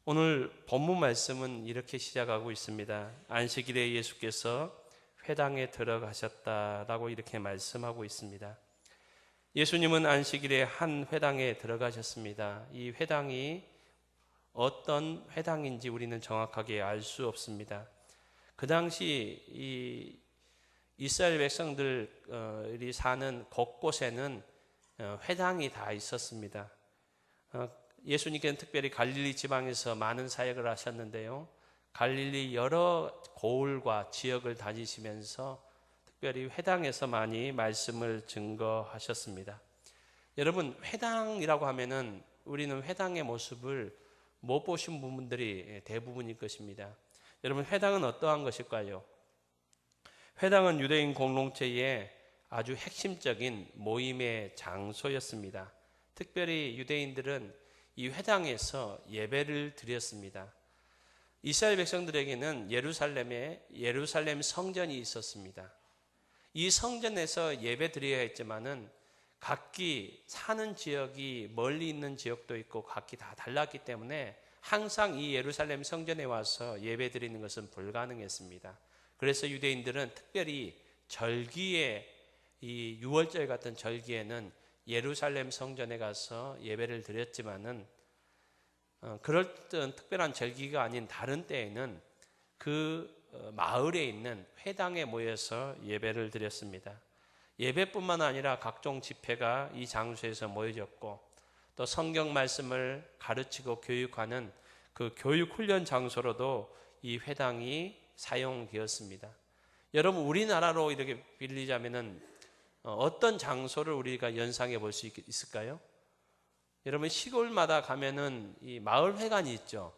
오늘 본문 말씀은 이렇게 시작하고 있습니다. 안식일에 예수께서 회당에 들어가셨다라고 이렇게 말씀하고 있습니다. 예수님은 안식일에 한 회당에 들어가셨습니다. 이 회당이 어떤 회당인지 우리는 정확하게 알 수 없습니다. 그 당시 이 이스라엘 백성들이 사는 곳곳에는 회당이 다 있었습니다. 예수님께서는 특별히 갈릴리 지방에서 많은 사역을 하셨는데요. 갈릴리 여러 고을과 지역을 다니시면서 특별히 회당에서 많이 말씀을 증거하셨습니다. 여러분, 회당이라고 하면은 우리는 회당의 모습을 못 보신 부분들이 대부분일 것입니다. 여러분, 회당은 어떠한 것일까요? 회당은 유대인 공동체의 아주 핵심적인 모임의 장소였습니다. 특별히 유대인들은 이 회당에서 예배를 드렸습니다. 이스라엘 백성들에게는 예루살렘 성전이 있었습니다. 이 성전에서 예배 드려야 했지만은 각기 사는 지역이 멀리 있는 지역도 있고 각기 다 달랐기 때문에 항상 이 예루살렘 성전에 와서 예배 드리는 것은 불가능했습니다. 그래서 유대인들은 특별히 절기에, 이 유월절 같은 절기에는 예루살렘 성전에 가서 예배를 드렸지만은 그럴 특별한 절기가 아닌 다른 때에는 그 마을에 있는 회당에 모여서 예배를 드렸습니다. 예배뿐만 아니라 각종 집회가 이 장소에서 모여졌고 또 성경 말씀을 가르치고 교육하는 그 교육 훈련 장소로도 이 회당이 사용되었습니다. 여러분, 우리나라로 이렇게 빌리자면은 어떤 장소를 우리가 연상해 볼 수 있을까요? 여러분, 시골마다 가면은 이 마을회관이 있죠.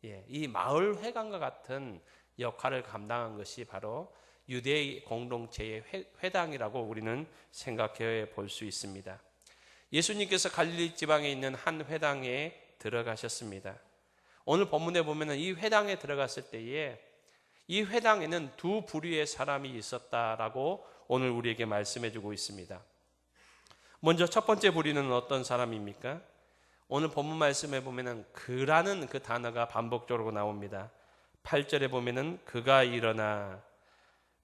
이 마을회관과 같은 역할을 감당한 것이 바로 유대 공동체의 회당이라고 우리는 생각해 볼 수 있습니다. 예수님께서 갈릴리 지방에 있는 한 회당에 들어가셨습니다. 오늘 본문에 보면은 이 회당에 들어갔을 때에 이 회당에는 두 부류의 사람이 있었다라고 오늘 우리에게 말씀해 주고 있습니다. 먼저 첫 번째 부류는 어떤 사람입니까? 오늘 본문 말씀에 보면은 그라는 그 단어가 반복적으로 나옵니다. 8절에 보면은 그가 일어나,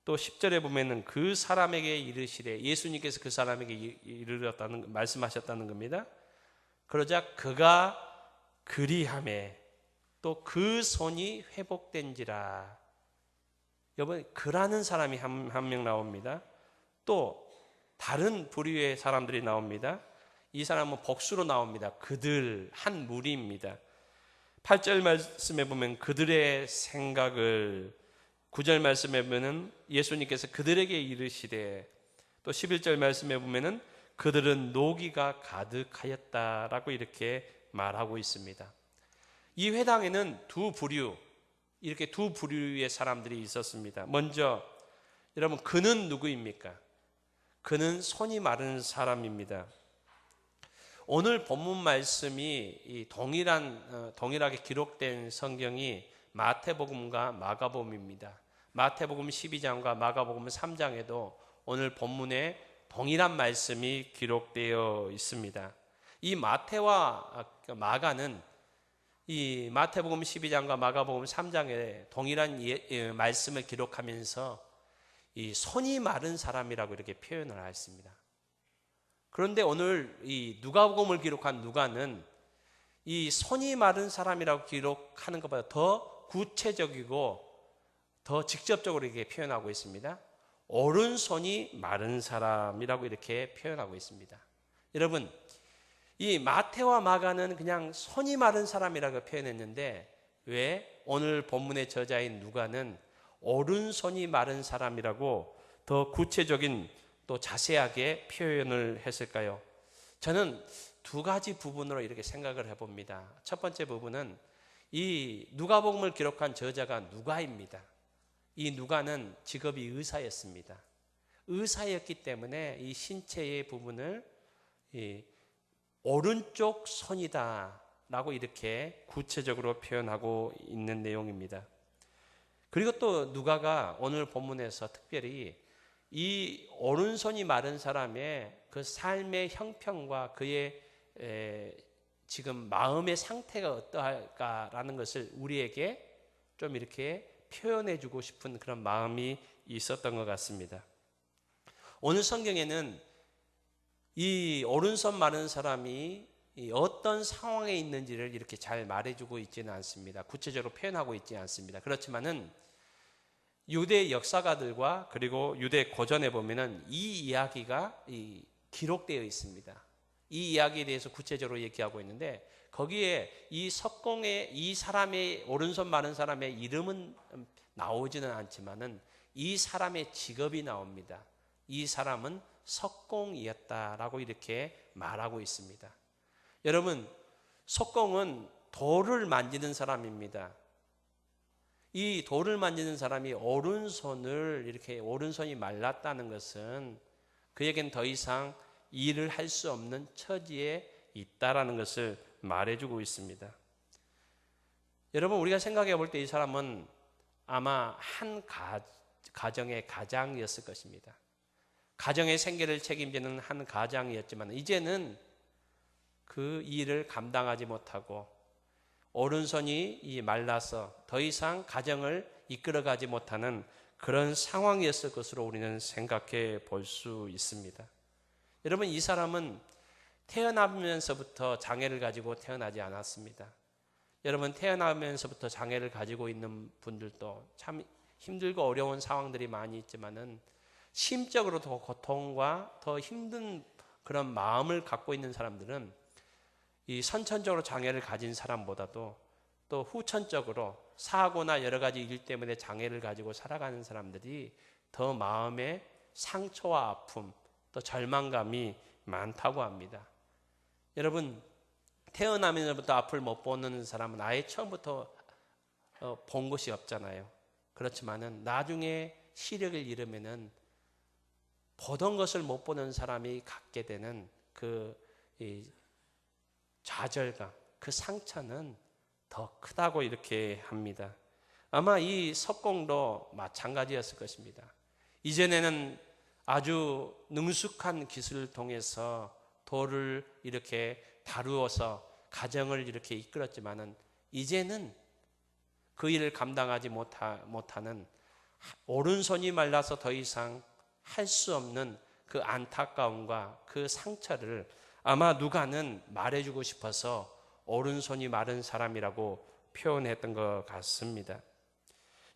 또 10절에 보면은 그 사람에게 이르시되, 예수님께서 그 사람에게 이르렀다는 말씀하셨다는 겁니다. 그러자 그가 그리하매 또 그 손이 회복된지라. 여러분, 그라는 사람이 한 명 나옵니다. 또 다른 부류의 사람들이 나옵니다. 이 사람은 복수로 나옵니다. 그들, 한 무리입니다. 8절 말씀에 보면 그들의 생각을, 9절 말씀에 보면 예수님께서 그들에게 이르시되, 또 11절 말씀에 보면 그들은 노기가 가득하였다라고 이렇게 말하고 있습니다. 이 회당에는 이렇게 두 부류의 사람들이 있었습니다. 먼저 여러분, 그는 누구입니까? 그는 손이 마른 사람입니다. 오늘 본문 말씀이 동일하게 기록된 성경이 마태복음과 마가복음입니다. 마태복음 12장과 마가복음 3장에도 오늘 본문에 동일한 말씀이 기록되어 있습니다. 이 마태와 마가는 이 마태복음 12장과 마가복음 3장에 동일한 말씀을 기록하면서 이 손이 마른 사람이라고 이렇게 표현을 했습니다. 그런데 오늘 이 누가복음을 기록한 누가는 이 손이 마른 사람이라고 기록하는 것보다 더 구체적이고 더 직접적으로 이렇게 표현하고 있습니다. 오른손이 마른 사람이라고 이렇게 표현하고 있습니다. 여러분, 이 마태와 마가는 그냥 손이 마른 사람이라고 표현했는데 왜 오늘 본문의 저자인 누가는 오른손이 마른 사람이라고 더 구체적인 또 자세하게 표현을 했을까요? 저는 두 가지 부분으로 이렇게 생각을 해봅니다. 첫 번째 부분은 이 누가복음을 기록한 저자가 누가입니다. 이 누가는 직업이 의사였습니다. 의사였기 때문에 이 신체의 부분을 오른쪽 손이다 라고 이렇게 구체적으로 표현하고 있는 내용입니다. 그리고 또 누가가 오늘 본문에서 특별히 이 오른손이 마른 사람의 그 삶의 형편과 그의 지금 마음의 상태가 어떠할까라는 것을 우리에게 좀 이렇게 표현해 주고 싶은 그런 마음이 있었던 것 같습니다. 오늘 성경에는 이 오른손 마른 사람이 어떤 상황에 있는지를 이렇게 잘 말해주고 있지는 않습니다. 구체적으로 표현하고 있지 않습니다. 그렇지만은 유대 역사가들과 그리고 유대 고전에 보면은 이 이야기가 기록되어 있습니다. 이 이야기에 대해서 구체적으로 얘기하고 있는데 거기에 이 석공의 이 사람의 오른손 마른 사람의 이름은 나오지는 않지만은 이 사람의 직업이 나옵니다. 이 사람은 석공이었다라고 이렇게 말하고 있습니다. 여러분, 석공은 돌을 만지는 사람입니다. 이 돌을 만지는 사람이 오른손을 이렇게 오른손이 말랐다는 것은 그에겐 더 이상 일을 할 수 없는 처지에 있다라는 것을 말해주고 있습니다. 여러분, 우리가 생각해 볼 때 이 사람은 아마 한 가정의 가장이었을 것입니다. 가정의 생계를 책임지는 한 가장이었지만 이제는 그 일을 감당하지 못하고 오른손이 말라서 더 이상 가정을 이끌어가지 못하는 그런 상황이었을 것으로 우리는 생각해 볼 수 있습니다. 여러분, 이 사람은 태어나면서부터 장애를 가지고 태어나지 않았습니다. 여러분, 태어나면서부터 장애를 가지고 있는 분들도 참 힘들고 어려운 상황들이 많이 있지만은 심적으로 더 고통과 더 힘든 그런 마음을 갖고 있는 사람들은 이 선천적으로 장애를 가진 사람보다도 또 후천적으로 사고나 여러 가지 일 때문에 장애를 가지고 살아가는 사람들이 더 마음에 상처와 아픔, 또 절망감이 많다고 합니다. 여러분, 태어나면서부터 앞을 못 보는 사람은 아예 처음부터 본 것이 없잖아요. 그렇지만은 나중에 시력을 잃으면은 보던 것을 못 보는 사람이 갖게 되는 그 좌절감, 그 상처는 더 크다고 이렇게 합니다. 아마 이 석공도 마찬가지였을 것입니다. 이전에는 아주 능숙한 기술을 통해서 돌을 이렇게 다루어서 가정을 이렇게 이끌었지만은 이제는 그 일을 감당하지 못하는 오른손이 말라서 더 이상 할 수 없는 그 안타까움과 그 상처를 아마 누가는 말해주고 싶어서 오른손이 마른 사람이라고 표현했던 것 같습니다.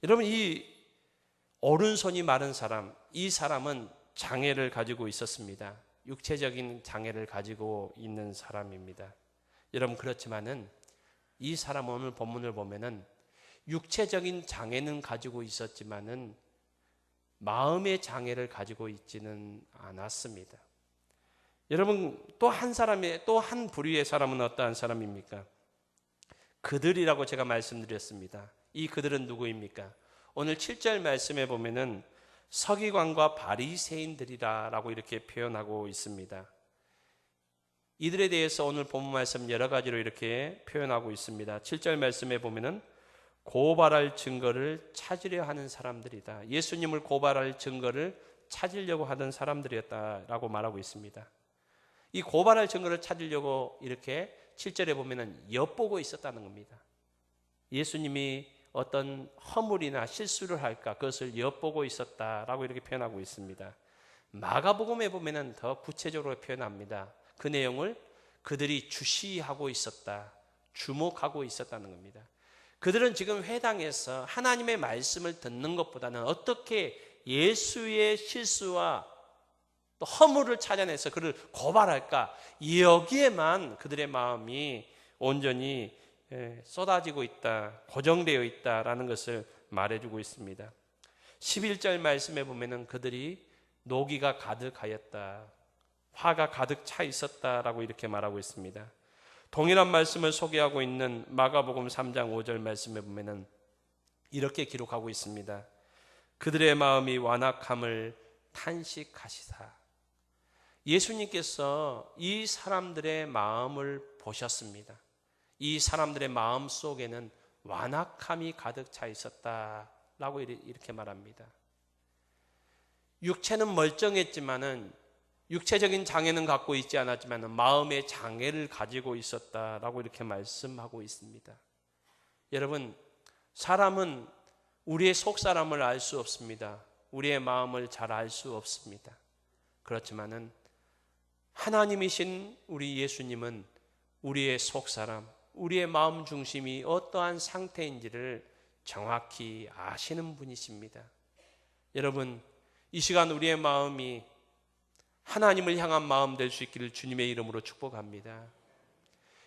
여러분, 이 오른손이 마른 사람, 이 사람은 장애를 가지고 있었습니다. 육체적인 장애를 가지고 있는 사람입니다. 여러분, 그렇지만은 이 사람 오늘 본문을 보면은 육체적인 장애는 가지고 있었지만은 마음의 장애를 가지고 있지는 않았습니다. 여러분, 또 한 부류의 사람은 어떠한 사람입니까? 그들이라고 제가 말씀드렸습니다. 이 그들은 누구입니까? 오늘 7절 말씀에 보면은 서기관과 바리새인들이라고 이렇게 표현하고 있습니다. 이들에 대해서 오늘 본문 말씀 여러 가지로 이렇게 표현하고 있습니다. 7절 말씀에 보면은 고발할 증거를 찾으려 하는 사람들이다. 예수님을 고발할 증거를 찾으려고 하던 사람들이었다라고 말하고 있습니다. 이 고발할 증거를 찾으려고 이렇게 7절에 보면은 엿보고 있었다는 겁니다. 예수님이 어떤 허물이나 실수를 할까 그것을 엿보고 있었다라고 이렇게 표현하고 있습니다. 마가복음에 보면은 더 구체적으로 표현합니다. 그 내용을 그들이 주시하고 있었다, 주목하고 있었다는 겁니다. 그들은 지금 회당에서 하나님의 말씀을 듣는 것보다는 어떻게 예수의 실수와 또 허물을 찾아내서 그를 고발할까, 여기에만 그들의 마음이 온전히 쏟아지고 있다, 고정되어 있다라는 것을 말해주고 있습니다. 11절 말씀에 보면은 그들이 노기가 가득하였다, 화가 가득 차 있었다라고 이렇게 말하고 있습니다. 동일한 말씀을 소개하고 있는 마가복음 3장 5절 말씀에 보면은 이렇게 기록하고 있습니다. 그들의 마음이 완악함을 탄식하시사. 예수님께서 이 사람들의 마음을 보셨습니다. 이 사람들의 마음 속에는 완악함이 가득 차 있었다라고 이렇게 말합니다. 육체는 멀쩡했지만은 육체적인 장애는 갖고 있지 않았지만 마음의 장애를 가지고 있었다라고 이렇게 말씀하고 있습니다. 여러분, 사람은 우리의 속사람을 알 수 없습니다. 우리의 마음을 잘 알 수 없습니다. 그렇지만은 하나님이신 우리 예수님은 우리의 속사람, 우리의 마음 중심이 어떠한 상태인지를 정확히 아시는 분이십니다. 여러분, 이 시간 우리의 마음이 하나님을 향한 마음 될 수 있기를 주님의 이름으로 축복합니다.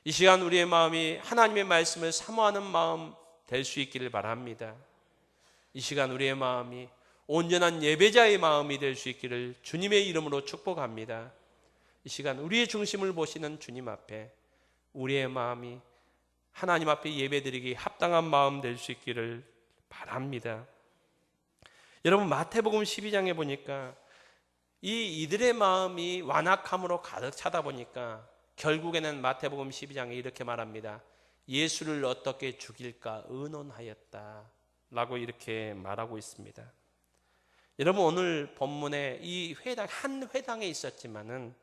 이 시간 우리의 마음이 하나님의 말씀을 사모하는 마음 될 수 있기를 바랍니다. 이 시간 우리의 마음이 온전한 예배자의 마음이 될 수 있기를 주님의 이름으로 축복합니다. 이 시간 우리의 중심을 보시는 주님 앞에 우리의 마음이 하나님 앞에 예배드리기 합당한 마음 될 수 있기를 바랍니다. 여러분, 마태복음 12장에 보니까 이들의 마음이 완악함으로 가득 차다 보니까 결국에는 마태복음 12장에 이렇게 말합니다. 예수를 어떻게 죽일까 의논하였다 라고 이렇게 말하고 있습니다. 여러분, 오늘 본문에 이 회당, 한 회당에 있었지만은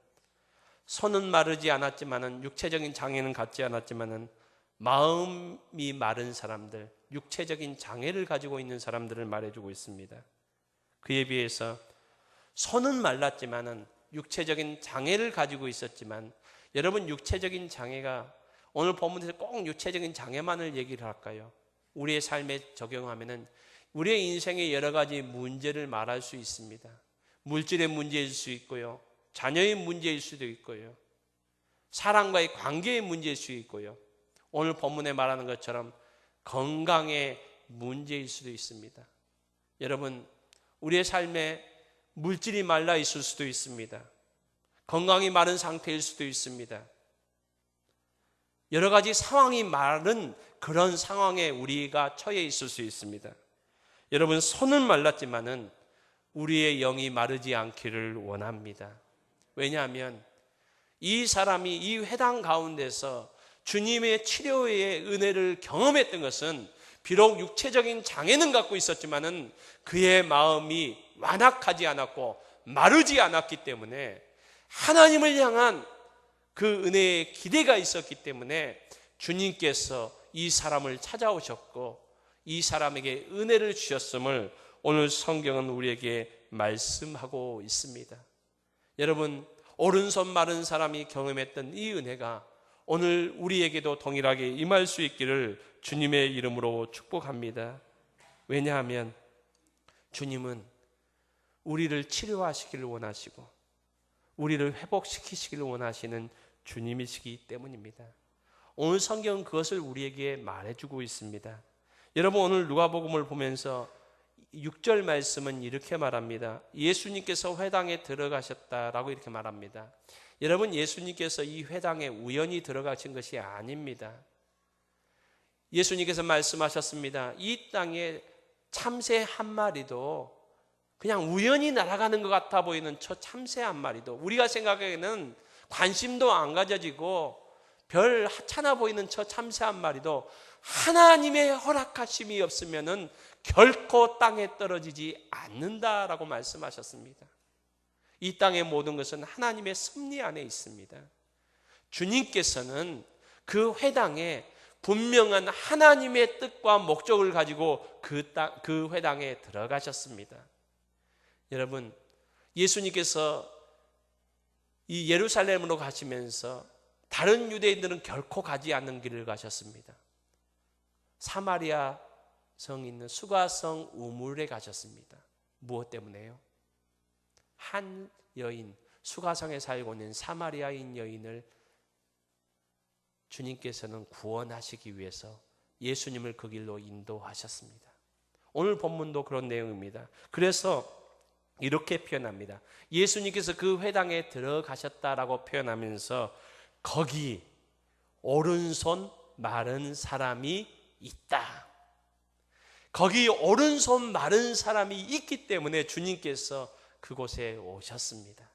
손은 마르지 않았지만은 육체적인 장애는 갖지 않았지만은 마음이 마른 사람들, 육체적인 장애를 가지고 있는 사람들을 말해주고 있습니다. 그에 비해서 손은 말랐지만은 육체적인 장애를 가지고 있었지만, 여러분, 육체적인 장애가 오늘 본문에서 꼭 육체적인 장애만을 얘기를 할까요? 우리의 삶에 적용하면은 우리의 인생의 여러 가지 문제를 말할 수 있습니다. 물질의 문제일 수 있고요, 자녀의 문제일 수도 있고요, 사람과의 관계의 문제일 수 있고요, 오늘 본문에 말하는 것처럼 건강의 문제일 수도 있습니다. 여러분, 우리의 삶에 물질이 말라 있을 수도 있습니다. 건강이 마른 상태일 수도 있습니다. 여러 가지 상황이 마른 그런 상황에 우리가 처해 있을 수 있습니다. 여러분, 손은 말랐지만은 우리의 영이 마르지 않기를 원합니다. 왜냐하면 이 사람이 이 회당 가운데서 주님의 치료의 은혜를 경험했던 것은 비록 육체적인 장애는 갖고 있었지만은 그의 마음이 완악하지 않았고 마르지 않았기 때문에 하나님을 향한 그 은혜의 기대가 있었기 때문에 주님께서 이 사람을 찾아오셨고 이 사람에게 은혜를 주셨음을 오늘 성경은 우리에게 말씀하고 있습니다. 여러분, 오른손 마른 사람이 경험했던 이 은혜가 오늘 우리에게도 동일하게 임할 수 있기를 주님의 이름으로 축복합니다. 왜냐하면 주님은 우리를 치료하시기를 원하시고 우리를 회복시키시기를 원하시는 주님이시기 때문입니다. 오늘 성경은 그것을 우리에게 말해주고 있습니다. 여러분, 오늘 누가복음을 보면서 6절 말씀은 이렇게 말합니다. 예수님께서 회당에 들어가셨다라고 이렇게 말합니다. 여러분, 예수님께서 이 회당에 우연히 들어가신 것이 아닙니다. 예수님께서 말씀하셨습니다. 이 땅에 참새 한 마리도 그냥 우연히 날아가는 것 같아 보이는 저 참새 한 마리도, 우리가 생각하기에는 관심도 안 가져지고 별 하찮아 보이는 저 참새 한 마리도 하나님의 허락하심이 없으면은 결코 땅에 떨어지지 않는다라고 말씀하셨습니다. 이 땅의 모든 것은 하나님의 섭리 안에 있습니다. 주님께서는 그 회당에 분명한 하나님의 뜻과 목적을 가지고 그 회당에 들어가셨습니다. 여러분, 예수님께서 이 예루살렘으로 가시면서 다른 유대인들은 결코 가지 않는 길을 가셨습니다. 사마리아 성 있는 수가성 우물에 가셨습니다. 무엇 때문에요? 한 여인, 수가성에 살고 있는 사마리아인 여인을 주님께서는 구원하시기 위해서 예수님을 그 길로 인도하셨습니다. 오늘 본문도 그런 내용입니다. 그래서 이렇게 표현합니다. 예수님께서 그 회당에 들어가셨다라고 표현하면서 거기 오른손 마른 사람이 있다. 거기 오른손 마른 사람이 있기 때문에 주님께서 그곳에 오셨습니다.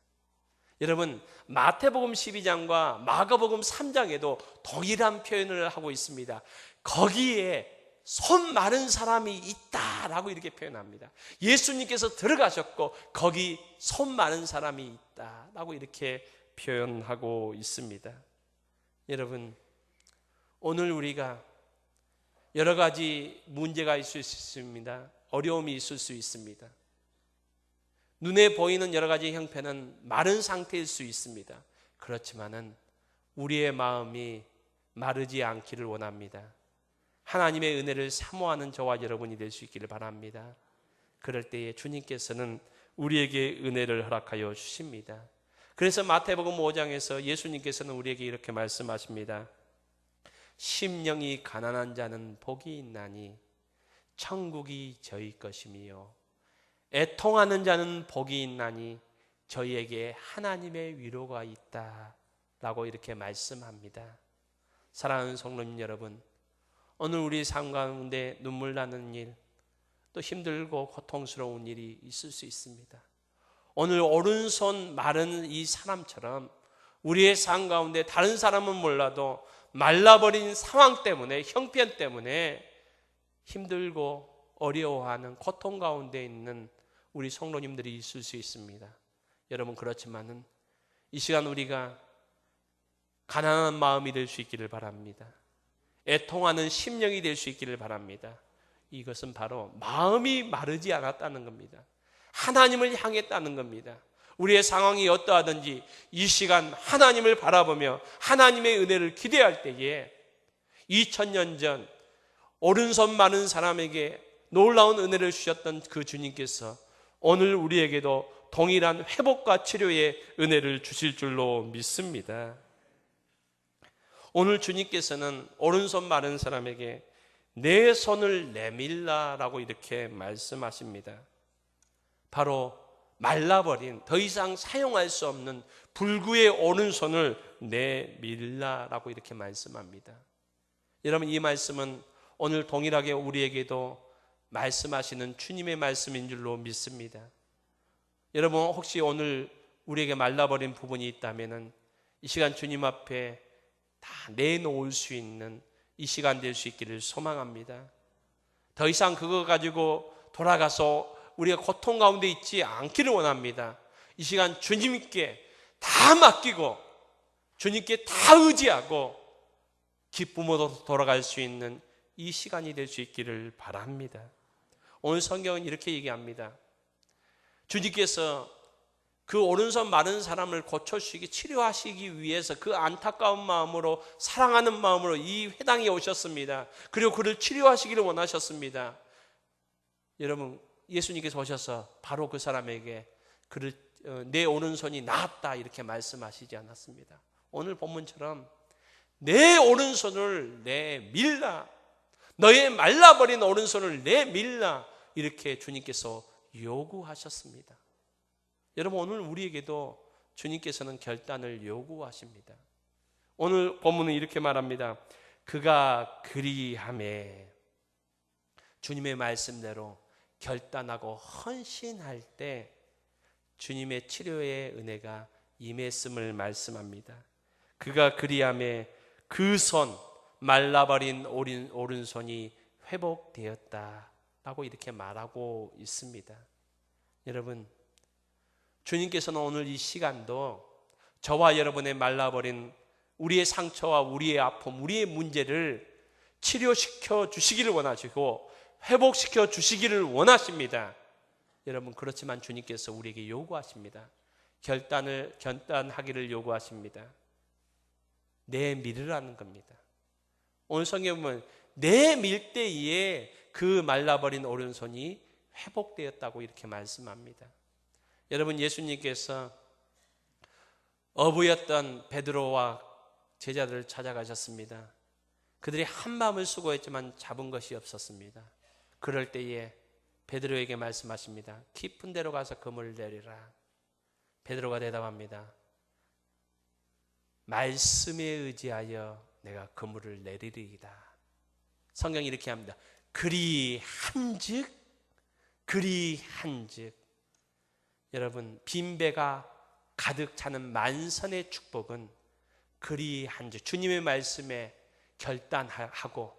여러분, 마태복음 12장과 마가복음 3장에도 동일한 표현을 하고 있습니다. 거기에 손 마른 사람이 있다라고 이렇게 표현합니다. 예수님께서 들어가셨고 거기 손 마른 사람이 있다라고 이렇게 표현하고 있습니다. 여러분, 오늘 우리가 여러 가지 문제가 있을 수 있습니다. 어려움이 있을 수 있습니다. 눈에 보이는 여러 가지 형편은 마른 상태일 수 있습니다. 그렇지만은 우리의 마음이 마르지 않기를 원합니다. 하나님의 은혜를 사모하는 저와 여러분이 될 수 있기를 바랍니다. 그럴 때에 주님께서는 우리에게 은혜를 허락하여 주십니다. 그래서 마태복음 5장에서 예수님께서는 우리에게 이렇게 말씀하십니다. 심령이 가난한 자는 복이 있나니 천국이 저희 것이며 애통하는 자는 복이 있나니 저희에게 하나님의 위로가 있다 라고 이렇게 말씀합니다. 사랑하는 성도님 여러분, 오늘 우리 삶 가운데 눈물 나는 일, 또 힘들고 고통스러운 일이 있을 수 있습니다. 오늘 오른손 마른 이 사람처럼 우리의 삶 가운데 다른 사람은 몰라도 말라버린 상황 때문에, 형편 때문에 힘들고 어려워하는 고통 가운데 있는 우리 성도님들이 있을 수 있습니다. 여러분, 그렇지만은 이 시간 우리가 가난한 마음이 될 수 있기를 바랍니다. 애통하는 심령이 될 수 있기를 바랍니다. 이것은 바로 마음이 마르지 않았다는 겁니다. 하나님을 향했다는 겁니다. 우리의 상황이 어떠하든지 이 시간 하나님을 바라보며 하나님의 은혜를 기대할 때에 2000년 전 오른손 마른 사람에게 놀라운 은혜를 주셨던 그 주님께서 오늘 우리에게도 동일한 회복과 치료의 은혜를 주실 줄로 믿습니다. 오늘 주님께서는 오른손 마른 사람에게 내 손을 내밀라라고 이렇게 말씀하십니다. 바로 말라버린, 더 이상 사용할 수 없는 불구의 오른손을 내밀라라고 이렇게 말씀합니다. 여러분, 이 말씀은 오늘 동일하게 우리에게도 말씀하시는 주님의 말씀인 줄로 믿습니다. 여러분, 혹시 오늘 우리에게 말라버린 부분이 있다면 이 시간 주님 앞에 다 내놓을 수 있는 이 시간 될 수 있기를 소망합니다. 더 이상 그거 가지고 돌아가서 우리가 고통 가운데 있지 않기를 원합니다. 이 시간 주님께 다 맡기고 주님께 다 의지하고 기쁨으로 돌아갈 수 있는 이 시간이 될 수 있기를 바랍니다. 오늘 성경은 이렇게 얘기합니다. 주님께서 그 오른손 마른 사람을 고쳐주시기, 치료하시기 위해서 그 안타까운 마음으로, 사랑하는 마음으로 이 회당에 오셨습니다. 그리고 그를 치료하시기를 원하셨습니다. 여러분, 예수님께서 오셔서 바로 그 사람에게 내 오른손이 나았다 이렇게 말씀하시지 않았습니다. 오늘 본문처럼 내 오른손을 내밀라, 너의 말라버린 오른손을 내밀라 이렇게 주님께서 요구하셨습니다. 여러분, 오늘 우리에게도 주님께서는 결단을 요구하십니다. 오늘 본문은 이렇게 말합니다. 그가 그리하매, 주님의 말씀대로 결단하고 헌신할 때 주님의 치료의 은혜가 임했음을 말씀합니다. 그가 그리하매 그 손, 말라버린 오른손이 회복되었다라고 이렇게 말하고 있습니다. 여러분, 주님께서는 오늘 이 시간도 저와 여러분의 말라버린 우리의 상처와 우리의 아픔, 우리의 문제를 치료시켜 주시기를 원하시고 회복시켜 주시기를 원하십니다. 여러분, 그렇지만 주님께서 우리에게 요구하십니다. 결단하기를 요구하십니다. 내밀으라는 겁니다. 오늘 성경에 보면 내밀 때에 그 말라버린 오른손이 회복되었다고 이렇게 말씀합니다. 여러분, 예수님께서 어부였던 베드로와 제자들을 찾아가셨습니다. 그들이 한마음을 수고했지만 잡은 것이 없었습니다. 그럴 때에 베드로에게 말씀하십니다. 깊은 데로 가서 그물을 내리라. 베드로가 대답합니다. 말씀에 의지하여 내가 그물을 내리리이다. 성경이 이렇게 합니다. 그리한즉 여러분, 빈배가 가득 차는 만선의 축복은 그리한즉 주님의 말씀에 결단하고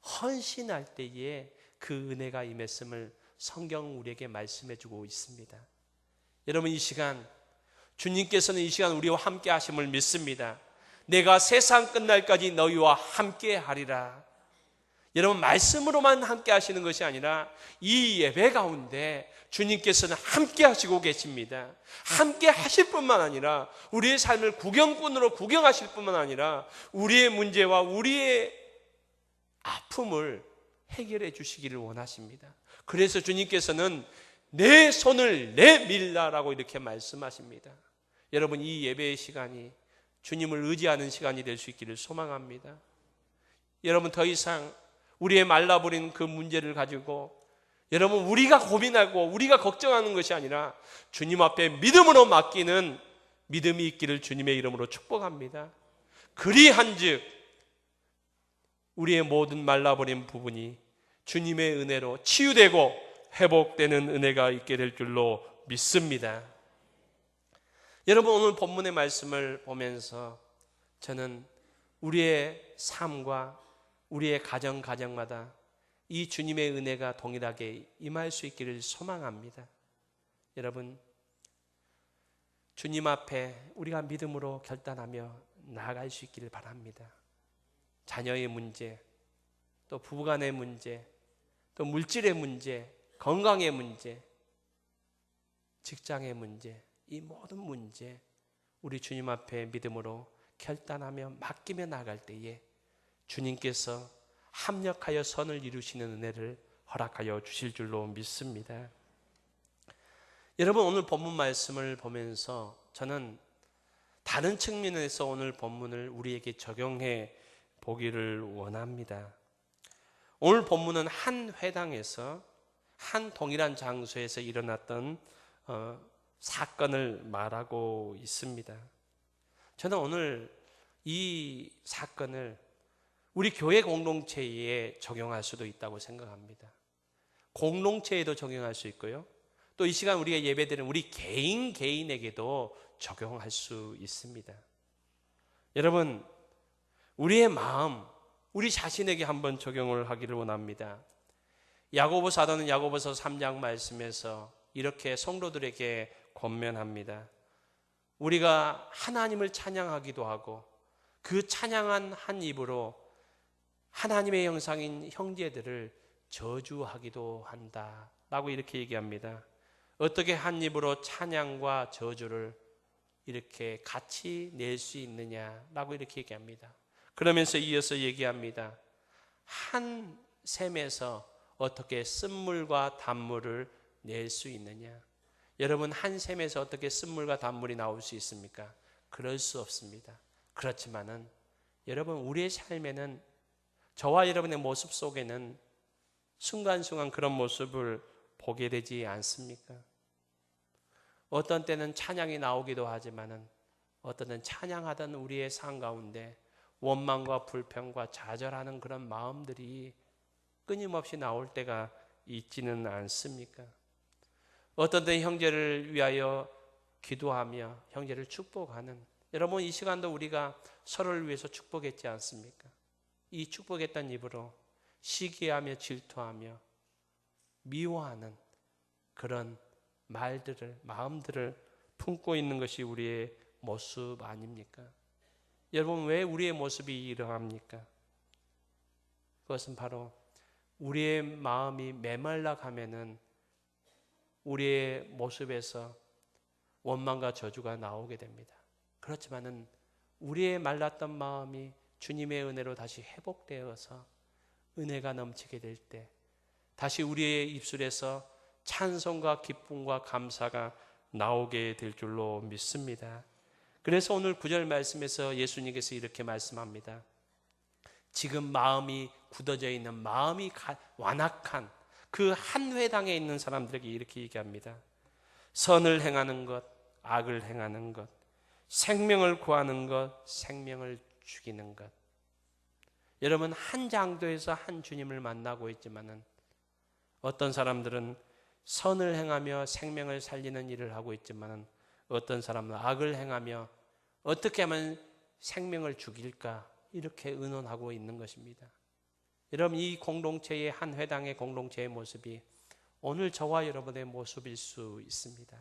헌신할 때에 그 은혜가 임했음을 성경 우리에게 말씀해 주고 있습니다. 여러분, 이 시간 주님께서는 이 시간 우리와 함께 하심을 믿습니다. 내가 세상 끝날까지 너희와 함께 하리라. 여러분, 말씀으로만 함께 하시는 것이 아니라 이 예배 가운데 주님께서는 함께 하시고 계십니다. 함께 하실 뿐만 아니라 우리의 삶을 구경꾼으로 구경하실 뿐만 아니라 우리의 문제와 우리의 아픔을 해결해 주시기를 원하십니다. 그래서 주님께서는 내 손을 내밀라라고 이렇게 말씀하십니다. 여러분, 이 예배의 시간이 주님을 의지하는 시간이 될 수 있기를 소망합니다. 여러분, 더 이상 우리의 말라버린 그 문제를 가지고 여러분, 우리가 고민하고 우리가 걱정하는 것이 아니라 주님 앞에 믿음으로 맡기는 믿음이 있기를 주님의 이름으로 축복합니다. 그리한즉 우리의 모든 말라버린 부분이 주님의 은혜로 치유되고 회복되는 은혜가 있게 될 줄로 믿습니다. 여러분, 오늘 본문의 말씀을 보면서 저는 우리의 삶과 우리의 가정마다 이 주님의 은혜가 동일하게 임할 수 있기를 소망합니다. 여러분, 주님 앞에 우리가 믿음으로 결단하며 나아갈 수 있기를 바랍니다. 자녀의 문제, 또 부부간의 문제, 또 물질의 문제, 건강의 문제, 직장의 문제, 이 모든 문제 우리 주님 앞에 믿음으로 결단하며 맡기며 나아갈 때에 주님께서 합력하여 선을 이루시는 은혜를 허락하여 주실 줄로 믿습니다. 여러분, 오늘 본문 말씀을 보면서 저는 다른 측면에서 오늘 본문을 우리에게 적용해 보기를 원합니다. 오늘 본문은 한 회당에서 한 동일한 장소에서 일어났던 사건을 말하고 있습니다. 저는 오늘 이 사건을 우리 교회 공동체에 적용할 수도 있다고 생각합니다. 공동체에도 적용할 수 있고요. 또 이 시간 우리가 예배드리는 우리 개인에게도 적용할 수 있습니다. 여러분, 우리의 마음, 우리 자신에게 한번 적용을 하기를 원합니다. 야고보 사도는 야고보서 3장 말씀에서 이렇게 성도들에게 권면합니다. 우리가 하나님을 찬양하기도 하고 그 찬양한 한 입으로 하나님의 형상인 형제들을 저주하기도 한다 라고 이렇게 얘기합니다. 어떻게 한 입으로 찬양과 저주를 이렇게 같이 낼 수 있느냐라고 이렇게 얘기합니다. 그러면서 이어서 얘기합니다. 한 샘에서 어떻게 쓴물과 단물을 낼 수 있느냐. 여러분, 한 샘에서 어떻게 쓴물과 단물이 나올 수 있습니까? 그럴 수 없습니다. 그렇지만은 여러분, 우리의 삶에는 저와 여러분의 모습 속에는 순간순간 그런 모습을 보게 되지 않습니까? 어떤 때는 찬양이 나오기도 하지만은 어떤 때는 찬양하던 우리의 삶 가운데 원망과 불평과 좌절하는 그런 마음들이 끊임없이 나올 때가 있지는 않습니까? 어떤 때는 형제를 위하여 기도하며 형제를 축복하는, 여러분, 이 시간도 우리가 서로를 위해서 축복했지 않습니까? 이 축복했던 입으로 시기하며 질투하며 미워하는 그런 말들을, 마음들을 품고 있는 것이 우리의 모습 아닙니까? 여러분, 왜 우리의 모습이 이러합니까? 그것은 바로 우리의 마음이 메말라 가면은 우리의 모습에서 원망과 저주가 나오게 됩니다. 그렇지만은 우리의 말랐던 마음이 주님의 은혜로 다시 회복되어서 은혜가 넘치게 될 때 다시 우리의 입술에서 찬송과 기쁨과 감사가 나오게 될 줄로 믿습니다. 그래서 오늘 9절 말씀에서 예수님께서 이렇게 말씀합니다. 지금 마음이 굳어져 있는, 마음이 완악한 그 한 회당에 있는 사람들에게 이렇게 얘기합니다. 선을 행하는 것, 악을 행하는 것, 생명을 구하는 것, 생명을 죽이는 것. 여러분, 한 장도에서 한 주님을 만나고 있지만은 어떤 사람들은 선을 행하며 생명을 살리는 일을 하고 있지만은 어떤 사람은 악을 행하며 어떻게 하면 생명을 죽일까 이렇게 의논하고 있는 것입니다. 여러분, 이 공동체의 한 회당의 공동체의 모습이 오늘 저와 여러분의 모습일 수 있습니다.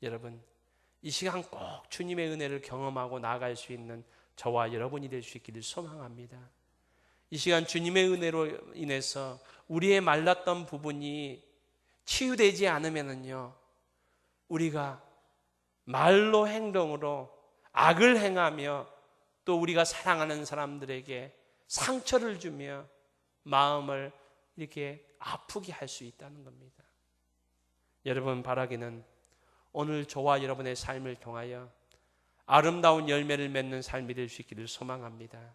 여러분, 이 시간 꼭 주님의 은혜를 경험하고 나아갈 수 있는 저와 여러분이 될 수 있기를 소망합니다. 이 시간 주님의 은혜로 인해서 우리의 말랐던 부분이 치유되지 않으면요, 우리가 말로 행동으로 악을 행하며 또 우리가 사랑하는 사람들에게 상처를 주며 마음을 이렇게 아프게 할 수 있다는 겁니다. 여러분, 바라기는 오늘 저와 여러분의 삶을 통하여 아름다운 열매를 맺는 삶이 될 수 있기를 소망합니다.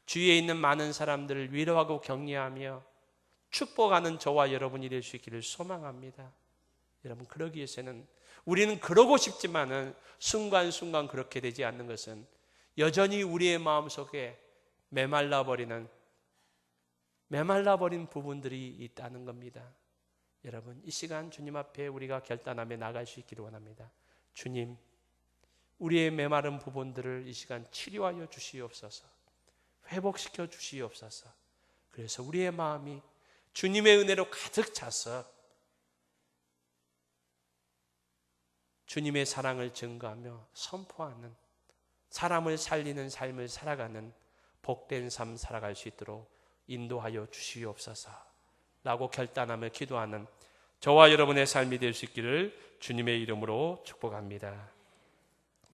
주위에 있는 많은 사람들을 위로하고 격려하며 축복하는 저와 여러분이 될 수 있기를 소망합니다. 여러분, 그러기 위해서는 우리는 그러고 싶지만은 순간순간 그렇게 되지 않는 것은 여전히 우리의 마음속에 메말라버린 부분들이 있다는 겁니다. 여러분, 이 시간 주님 앞에 우리가 결단하며 나갈 수 있기를 원합니다. 주님, 우리의 메마른 부분들을 이 시간 치료하여 주시옵소서. 회복시켜 주시옵소서. 그래서 우리의 마음이 주님의 은혜로 가득 차서 주님의 사랑을 증거하며 선포하는, 사람을 살리는 삶을 살아가는 복된 삶 살아갈 수 있도록 인도하여 주시옵소서 라고 결단하며 기도하는 저와 여러분의 삶이 될 수 있기를 주님의 이름으로 축복합니다.